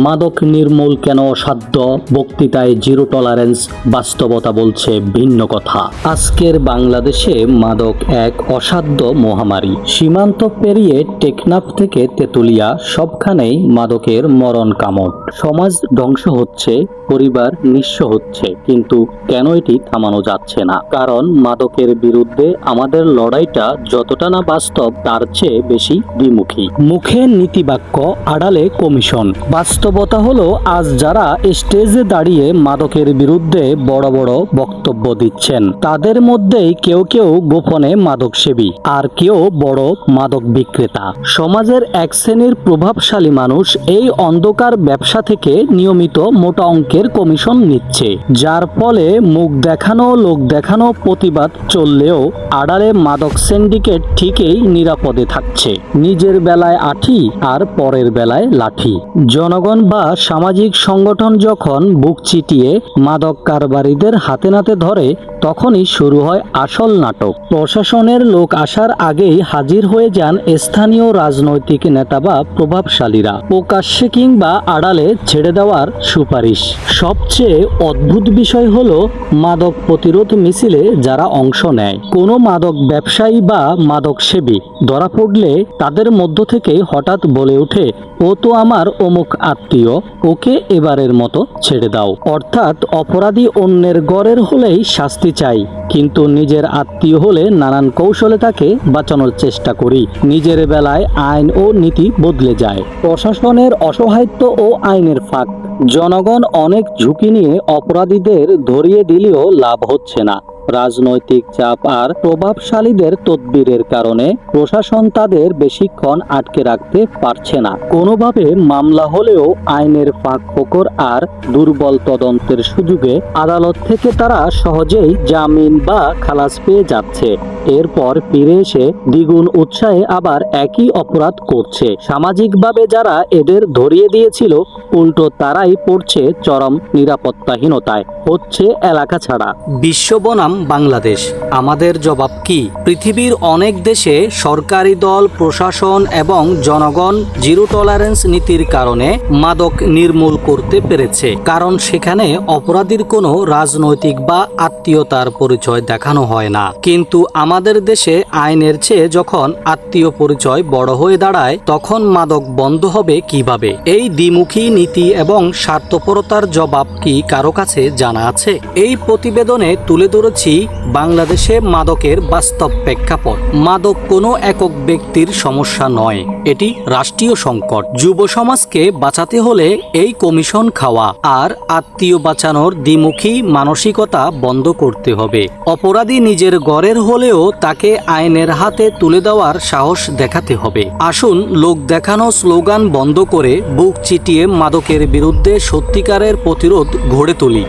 মাদক নির্মূল কেন অসাধ্য, বক্তৃতায় জিরো টলারেন্স, বাস্তবতা বলছে ভিন্ন কথা। আজকের বাংলাদেশে মাদক এক অসাধ্য মহামারী। সীমান্ত পেরিয়ে টেকনাফ থেকে তেতুলিয়া সবখানেই মাদকের মরণ কামড়। সমাজ ধ্বংস হচ্ছে, পরিবার নিঃস্ব হচ্ছে, কিন্তু কেন এটি থামানো যাচ্ছে না? কারণ মাদকের বিরুদ্ধে আমাদের লড়াইটা যতটা না বাস্তব তার চেয়ে বেশি দ্বিমুখী। মুখে নীতিবাক্য, আড়ালে কমিশন। বাস্তবতা হলো আজ যারা স্টেজে দাঁড়িয়ে মাদকের বিরুদ্ধে বড় বড় বক্তব্য দিচ্ছেন, তাদের মধ্যেই কেউ কেউ গোপনে মাদকসেবী, আর কেউ বড় মাদক বিক্রেতা। সমাজের এক শ্রেণীর প্রভাবশালী মানুষ এই অন্ধকার ব্যবসা থেকে নিয়মিত মোটা অঙ্কের কমিশন নিচ্ছে, যার ফলে মুখ দেখানো, লোক দেখানো প্রতিবাদ চললেও আড়ালে মাদক সিন্ডিকেট ঠিকই নিরাপদে থাকছে, নিজের বেলায় আঠি আর পরের বেলায় লাঠি। জনগণ বা সামাজিক সংগঠন যখন বুক চিটিয়ে মাদক কারবারিদের হাতে নাতে ধরে, তখনই শুরু হয় আসল নাটক। প্রশাসনের লোক আসার আগেই হাজির হয়ে যান স্থানীয় রাজনৈতিক নেতা বা প্রভাবশালীরা, প্রকাশ্যে কিংবা আড়ালে ছেড়ে দেওয়ার সুপারিশ। সবচেয়ে অদ্ভুত বিষয় হলো মাদক প্রতিরোধ মিছিলে যারা অংশ নেয়, কোনো মাদক ব্যবসায়ী বা মাদক সেবী ধরা পড়লে তাদের মধ্য থেকে হঠাৎ বলে ওঠে, ও তো আমার অমুক আত্মীয়, ওকে এবারের মতো ছেড়ে দাও। অর্থাৎ অপরাধী অন্যের গড়ের হলেই শাস্তি চাই, কিন্তু নিজের আত্মীয় হলে নানান কৌশলে তাকে বাঁচানোর চেষ্টা করি। নিজের বেলায় আইন ও নীতি বদলে যায়। প্রশাসনের অসহায়ত্ব ও আইনের ফাঁক। জনগণ অনেক ঝুঁকি নিয়ে অপরাধীদের ধরিয়ে দিলেও লাভ হচ্ছে না। রাজনৈতিক চাপ আর প্রভাবশালীদের তদবিরের কারণে প্রশাসন তাদের বেশিক্ষণ আটকে রাখতে পারছে না। কোনোভাবে মামলা হলেও আইনের ফাঁক ফোকর আর দুর্বল তদন্তের সুযোগে আদালত থেকে তারা সহজেই জামিন বা খালাস পেয়ে যাচ্ছে। এরপর ফিরে এসে দ্বিগুণ উৎসাহে আবার একই অপরাধ করছে। সামাজিকভাবে যারা এদের ধরিয়ে দিয়েছিল, উল্টো তারাই পড়ছে চরম নিরাপত্তাহীনতায়, হচ্ছে এলাকা ছাড়া। বিশ্ব বনাম বাংলাদেশ, আমাদের জবাব কি? পৃথিবীর অনেক দেশে সরকারি দল, প্রশাসন এবং জনগণ জিরো টলারেন্স নীতির কারণে মাদক নির্মূল করতে পেরেছে, কারণ সেখানে অপরাধীর কোনো রাজনৈতিক বা আত্মীয়তার পরিচয় দেখানো হয় না। কিন্তু আমাদের দেশে আইনের চেয়ে যখন আত্মীয় পরিচয় বড় হয়ে দাঁড়ায়, তখন মাদক বন্ধ হবে কিভাবে? এই দ্বিমুখী নীতি এবং স্বার্থপরতার জবাব কি কারো কাছে জানা আছে? এই প্রতিবেদনে তুলে ধরেছি বাংলাদেশে মাদকের বাস্তব প্রেক্ষাপট। মাদক কোনো একক ব্যক্তির সমস্যা নয়, এটি রাষ্ট্রীয় সংকট। যুব সমাজকে বাঁচাতে হলে এই কমিশন খাওয়া আর আত্মীয় বাঁচানোর দ্বিমুখী মানসিকতা বন্ধ করতে হবে। অপরাধী নিজের ঘরের হলেও তাকে আইনের হাতে তুলে দেওয়ার সাহস দেখাতে হবে। আসুন লোক দেখানো স্লোগান বন্ধ করে বুক চিটিয়ে মাদকের বিরুদ্ধে সত্যিকারের প্রতিরোধ গড়ে তুলি।